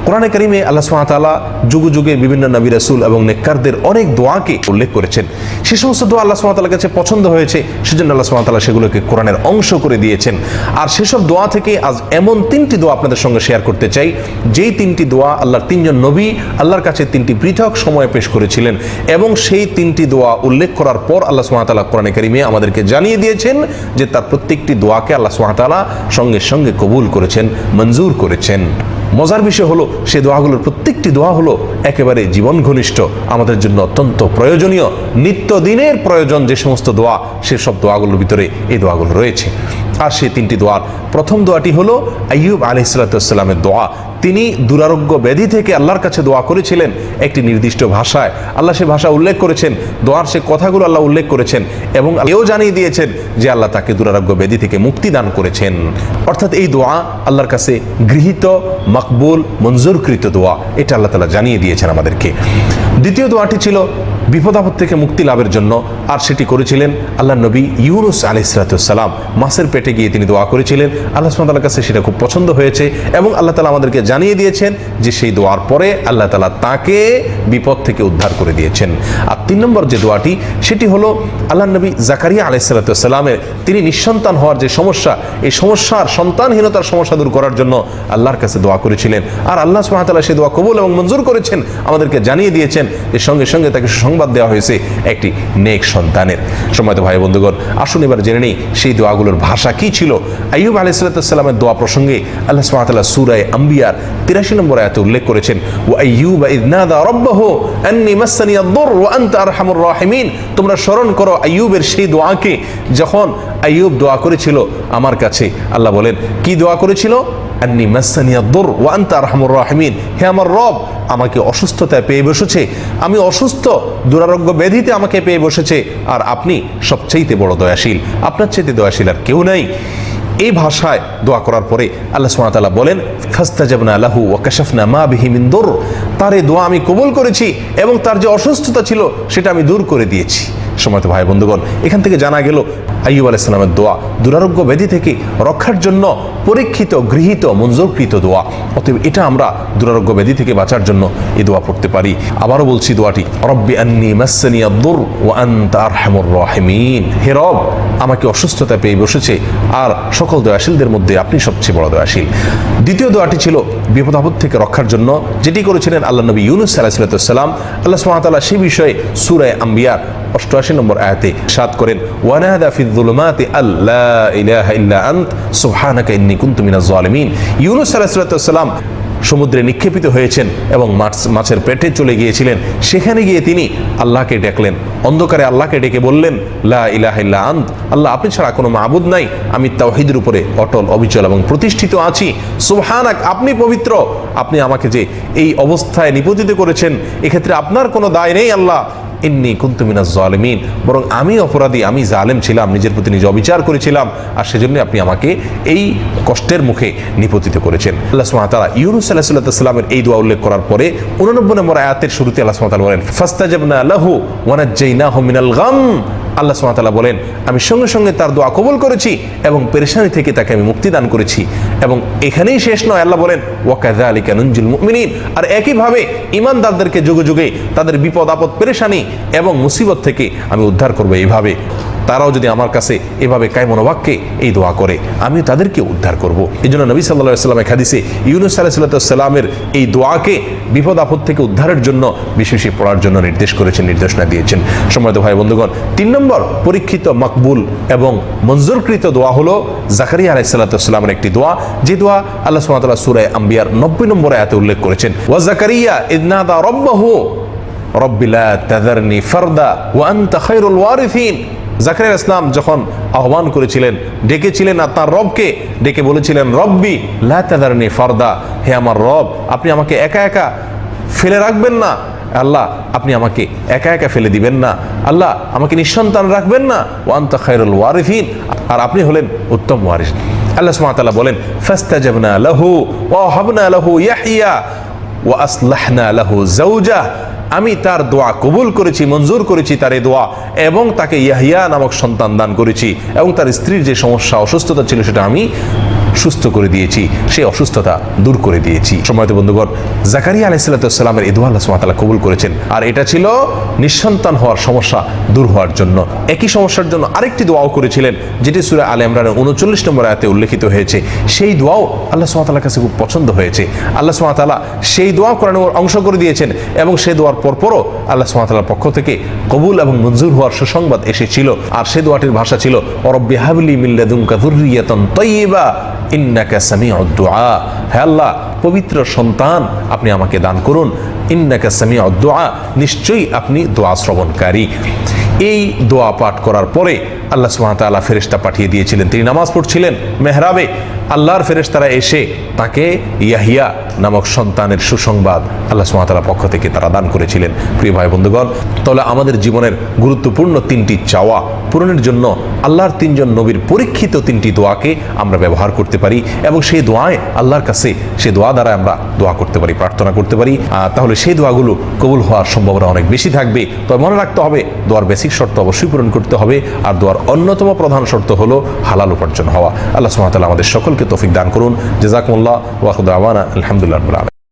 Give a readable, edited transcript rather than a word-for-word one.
কোরআনে কারিমে আল্লাহ সুবহানাহু ওয়া তাআলা যুগে যুগে বিভিন্ন নবী রাসূল এবং নেককারদের অনেক দোয়াকে উল্লেখ করেছেন। সে সমস্ত দোয়া আল্লাহ সুবহানাহু ওয়া তাআলার কাছে পছন্দ হয়েছে, সেজন্য আল্লাহ সুবহানাহু ওয়া তাআলা সেগুলোকে কোরআনের অংশ করে দিয়েছেন। আর সেসব দোয়া থেকে আজ এমন 3টি দোয়া আপনাদের সঙ্গে শেয়ার করতে চাই, যেই 3টি দোয়া আল্লাহর 3জন নবী আল্লাহর কাছে 3টি পৃথক সময়ে পেশ করেছিলেন, এবং সেই 3টি দোয়া উল্লেখ করার পর আল্লাহ সুবহানাহু ওয়া তাআলা কোরআনে কারিমে আমাদেরকে জানিয়ে দিয়েছেন যে তার প্রত্যেকটি দোয়াকে আল্লাহ সুবহানাহু ওয়া তাআলা সঙ্গে সঙ্গে কবুল করেছেন, মঞ্জুর করেছেন। মজার বিষয় হলো সেই দোয়াগুলোর প্রত্যেকটি দোয়া হলো একেবারে জীবন ঘনিষ্ঠ, আমাদের জন্য অত্যন্ত প্রয়োজনীয়, নিত্যদিনের প্রয়োজন যে সমস্ত দোয়া, সেসব দোয়াগুলোর ভিতরে এই দোয়াগুলো রয়েছে। আর সেই 3টি দোয়ার প্রথম দোয়াটি হলো আইয়ুব আলাইহিস সালামের দোয়া। তিনি দুরারোগ্য ব্যাধি থেকে আল্লাহর কাছে দোয়া করেছিলেন একটি নির্দিষ্ট ভাষায়। আল্লাহ সে ভাষা উল্লেখ করেছেন, দোয়ার সে কথাগুলো আল্লাহ উল্লেখ করেছেন, এবং এও জানিয়ে দিয়েছেন যে আল্লাহ তাকে দুরারোগ্য ব্যাধি থেকে মুক্তি দান করেছেন। অর্থাৎ এই দোয়া আল্লাহর কাছে গৃহীত, মকবুল, মঞ্জুরকৃত দোয়া, এটা আল্লাহ তাআলা জানিয়ে দিয়েছেন আমাদেরকে। দ্বিতীয় দোয়াটি ছিল বিপদ আপদ থেকে মুক্তি লাভের জন্য, আর সেটি করেছিলেন আল্লাহ নবী ইউনুস আলাইহিস সালাম। মাছের পেটে গিয়ে তিনি দোয়া করেছিলেন, আল্লাহ সুবহানাহু ওয়া তাআলার কাছে সেটা খুব পছন্দ হয়েছে, এবং আল্লাহ তাআলা আমাদেরকে জানিয়ে দিয়েছেন যে সেই দোয়ার পরে আল্লাহ তাআলা তাকে বিপদ থেকে উদ্ধার করে দিয়েছেন। আর 3 নম্বর যে দোয়াটি, সেটি হলো আল্লাহ নবী জাকারিয়া আলাইহিস সালামের তিনি নিঃসন্তান হওয়ার যে সমস্যা, এই সমস্যার, সন্তানহীনতার সমস্যা দূর করার জন্য আল্লাহর কাছে দোয়া করেছিলেন, আর আল্লাহ সুবহানাহু ওয়া তাআলা সেই দোয়া কবুল এবং মঞ্জুর করেছেন, আমাদেরকে জানিয়ে দিয়েছেন যে সঙ্গে সঙ্গে তাকে সংবাদ দেওয়া হয়েছে একটি নেক সন্তানের। সম্মানিত ভাই বন্ধুগণ, আসুন এবার জেনে নেই সেই দোয়াগুলোর ভাষা কি ছিল। আইয়ুব আলাইহিস সালামের দোয়া প্রসঙ্গে আল্লাহ সুবহানাহু ওয়া তাআলা সূরা আম্বিয়ার 83 নম্বর আয়াতে উল্লেখ করেছেন, ওয়া আইয়ুবা ইয নাদা রাব্বাহু আন্নী মাসসানিয়াদ দুর ওয়া আনতা আরহামুর রাহিমিন। তোমরা স্মরণ করো আইয়ুবের সেই দোয়াকে, যখন আইয়ুব দোয়া করেছিল আমার কাছে। আল্লাহ বলেন কি দোয়া করেছিল? আন্নী মাসসানিয়াদ দুর ওয়া আনতা আরহামুর রাহিমিন। হে আমার রব, আমাকে অসুস্থতায় পেয়ে বসেছে, আমি অসুস্থ, দুরারোগ্য ব্যাধিতে আমাকে পেয়ে বসেছে, আর আপনি সবচেয়ে বড় দয়াশীল, আপনার চাইতে দয়াশীল আর কেউ নাই। এই ভাষায় দোয়া করার পরে আল্লাহ সুবহানাহু ওয়া তাআলা বলেন, ফাস্তাজাবনা লাহু ওয়া কাশাফনা মা বিহি মিন দুর। তার এই দোয়া আমি কবুল করেছি, এবং তার যে অসুস্থতা ছিল সেটা আমি দূর করে দিয়েছি। সম্মানিত ভাই বন্ধুগণ, এখান থেকে জানা গেল আইয়ুব আলাইহিস সালামের দোয়া দুরারোগ্য ব্যাধি থেকে রক্ষার জন্য পরীক্ষিত, গৃহীত, মঞ্জুরকৃত দোয়া। অতএব এটা আমরা দুরারোগ্য ব্যাধি থেকে বাঁচার জন্য এই দোয়া পড়তে পারি। আবারও বলছি দোয়াটি, রব্বি আন্নী মাসসানিয়াদ দুর ওয়া আনতা আরহামুর রাহিমিন। হে রব, আমাকে অসুস্থতা পেয়ে বসেছে, আর সকল দয়াশীলদের মধ্যে আপনি সবচেয়ে বড় দয়াশীল। দ্বিতীয় দোয়াটি ছিল বিপদ আপদ থেকে রক্ষার জন্য, যেটি করেছিলেন আল্লাহ নবী ইউনুস আলাইহিস সালাম। আল্লাহ সুবহানাহু ওয়া তাআলা সেই বিষয়ে সূরা আম্বিয়ার 88 নম্বর আয়াতে ইরশাদ করেন, ওয়ানাদা ফিয যুলুমাতি আল্লা ইলাহা ইল্লা আনত সুবহানাকা ইন্নী কুনতু মিনাজ জালিমিন। ইউনুস আলাইহিস সালাম সমুদ্রে নিক্ষেপিত হয়েছেন এবং মাছের পেটে চলে গিয়েছিলেন। সেখানে গিয়ে তিনি আল্লাহকে ডাকলেন, অন্ধকারে আল্লাহকে ডেকে বললেন, লা ইলাহা ইল্লা আনত, আল্লাহ আপনি ছাড়া কোনো মাবুদ নাই, আমি তাওহীদের উপরে অটল, অবিচল এবং প্রতিষ্ঠিত আছি। সুবহানাক, আপনি পবিত্র, আপনি আমাকে যে এই অবস্থায় নিপতিত করেছেন, এক্ষেত্রে আপনার কোনো দায় নেই আল্লাহ। ইন্নী কুনতু মিনাজ জালিমিন, বরং আমি অপরাধী, আমি জালেম ছিলাম, নিজের প্রতি নিজে অবিচার করেছিলাম, আর সেজন্য আপনি আমাকে এই কষ্টের মুখে নিপতিত করেছেন। আল্লাহ সুবহানাহু ওয়া তাআলা ইউনুস আলাইহিস সালামের এই দোয়া উল্লেখ করার পরে 89 নম্বর আয়াতের শুরুতে আল্লাহ সুবহানাহু ওয়া তাআলা বলেন, ফাস্তাজাবনা লাহু ওয়া নাজ্জাইনাহু মিনাল গাম। আল্লাহ সুবহানাহু ওয়া তাআলা বলেন, আমি সঙ্গে সঙ্গে তার দোয়া কবুল করেছি এবং পেরেশানি থেকে তাকে আমি মুক্তি দান করেছি। এবং এখানেই শেষ নয়, আল্লাহ বলেন, ওয়া কাযালিকা নুনজিল মুমিনিন, আর একইভাবে ঈমানদারদেরকে যুগে যুগে তাদের বিপদ আপদ, পেরেশানি এবং মুসিবত থেকে আমি উদ্ধার করবো। এইভাবে তারাও যদি আমার কাছে এভাবে কায়মনোবাক্যে এই দোয়া করে, আমি তাদেরকে উদ্ধার করব। এই জন্য নবী সাল্লাল্লাহু আলাইহি ওয়াসাল্লামের হাদিসে ইউনুস আলাইহিস সালামের এই দোয়াকে বিপদ আপদ থেকে উদ্ধারের জন্য বিশেষ পড়ার জন্য নির্দেশ করেছেন, নির্দেশনা দিয়েছেন। সম্মানিত ভাই বন্ধুগণ, 3 নম্বর পরীক্ষিত, মকবুল এবং মঞ্জুরকৃত দোয়া হলো জাকারিয়া আলাইহিস সালামের একটি দোয়া, যে দোয়া আল্লাহ সুবহানাহু ওয়া তাআলা সূরা আম্বিয়ার 90 নম্বর আয়াতে উল্লেখ করেছেন, ওয়া জাকারিয়া ইয নাদা রাব্বাহু রব্বি লা তাযারনি ফারদা ওয়া আনতা খায়রুল ওয়ারিসিন। জাকারিয়া ইসলাম যখন আহ্বান করেছিলেন, ডেকেছিলেন আর তার রবকে, ডেকে বলেছিলেন, রব্বি লা তাযারনি ফারদা, হে আমার রব, আপনি আমাকে একা একা ফেলে রাখবেন না, আল্লাহ আপনি আমাকে একা একা ফেলে দিবেন না, আল্লাহ আমাকে নিঃসন্তান রাখবেন না, ওয়া আনতা খায়রুল ওয়ারিসিন, আর আপনি হলেন উত্তম ওয়ারিস। আল্লাহ সুবহানাহু ওয়া তাআলা বলেন, ফাস্তাজাবনা লাহু ওয়া হাবনা লাহু ইয়াহইয়া ওয়া আসলাহনা লাহু যাওজা। আমি তার দোয়া কবুল করেছি, মঞ্জুর করেছি তার এই দোয়া, এবং তাকে ইয়াহিয়া নামক সন্তান দান করেছি, এবং তার স্ত্রীর যে সমস্যা, অসুস্থতা ছিল সেটা আমি সুস্থ করে দিয়েছি, সেই অসুস্থতা দূর করে দিয়েছি। সম্মানিত বন্ধুগণ, জাকারিয়া আলাইহিস সালামের এই দোয়া আল্লাহ সুবহানাহু ওয়া তাআলা কবুল করেছেন। আর এটা ছিল নিঃসন্তান হওয়ার সমস্যা দূর হওয়ার জন্য। একই সমস্যার জন্য আরেকটি দোয়াও করেছিলেন, যেটি সূরা আলে ইমরানের 39 নম্বর আয়াতে উল্লেখিত হয়েছে। সেই দোয়াও আল্লাহ সুবহানাহু ওয়া তাআলার কাছে খুব পছন্দ হয়েছে। আল্লাহ সুবহানাহু ওয়া তাআলা সেই দোয়া কোরআনের অংশ করে দিয়েছেন এবং সেই দোয়ার পরপরও আল্লাহ সুবহানাহু ওয়া তাআলার পক্ষ থেকে কবুল এবং মঞ্জুর হওয়ার সুসংবাদ এসেছিল। আর সেই দোয়াটির ভাষা ছিল রব্বি হাবলি মিন লাদুনকা যুররিয়াতান তাইয়্যিবা ইন্নাকা সামিউদ দুআ। হে আল্লাহ, পবিত্র সন্তান আপনি আমাকে দান করুন। ইন্নাকা সামিউদ দুআ, নিশ্চয়ই আপনি দোয়া শ্রবণকারী। এই দোয়া পাঠ করার পরে আল্লাহ সুবহানাহু ওয়া তাআলা ফেরেশতা পাঠিয়ে দিয়েছিলেন। তিনি নামাজ পড়ছিলেন মেহরাবে, আল্লাহর ফেরেশতারা এসে তাকে ইয়াহিয়া নামক সন্তানের সুসংবাদ আল্লাহ সুবহানাহু ওয়া তাআলার পক্ষ থেকে তারা দান করেছিলেন। প্রিয় ভাই বন্ধুগণ, তাহলে আমাদের জীবনের গুরুত্বপূর্ণ 3টি চাওয়া পূরণের জন্য আল্লাহর 3জন নবীর পরীক্ষিত 3টি দোয়াকে আমরা ব্যবহার করতে পারি এবং সেই দোয়ায় আল্লাহর কাছে সেই দোয়া দ্বারা আমরা দোয়া করতে পারি, প্রার্থনা করতে পারি। তাহলে সেই দোয়াগুলো কবুল হওয়ার সম্ভাবনা অনেক বেশি থাকবে। তবে মনে রাখতে হবে, দোয়ার বেসিক শর্ত অবশ্যই পূরণ করতে হবে। আর দোয়ার অন্যতম প্রধান শর্ত হলো হালাল উপার্জন হওয়া। আল্লাহ সুবহানাহু ওয়া তাআলা আমাদের সকলকে তৌফিক দান করুন। জাযাকুমুল্লাহ ওয়া আখিরু দাওয়ানা আলহামদুলিল্লাহি রাব্বিল আলামিন।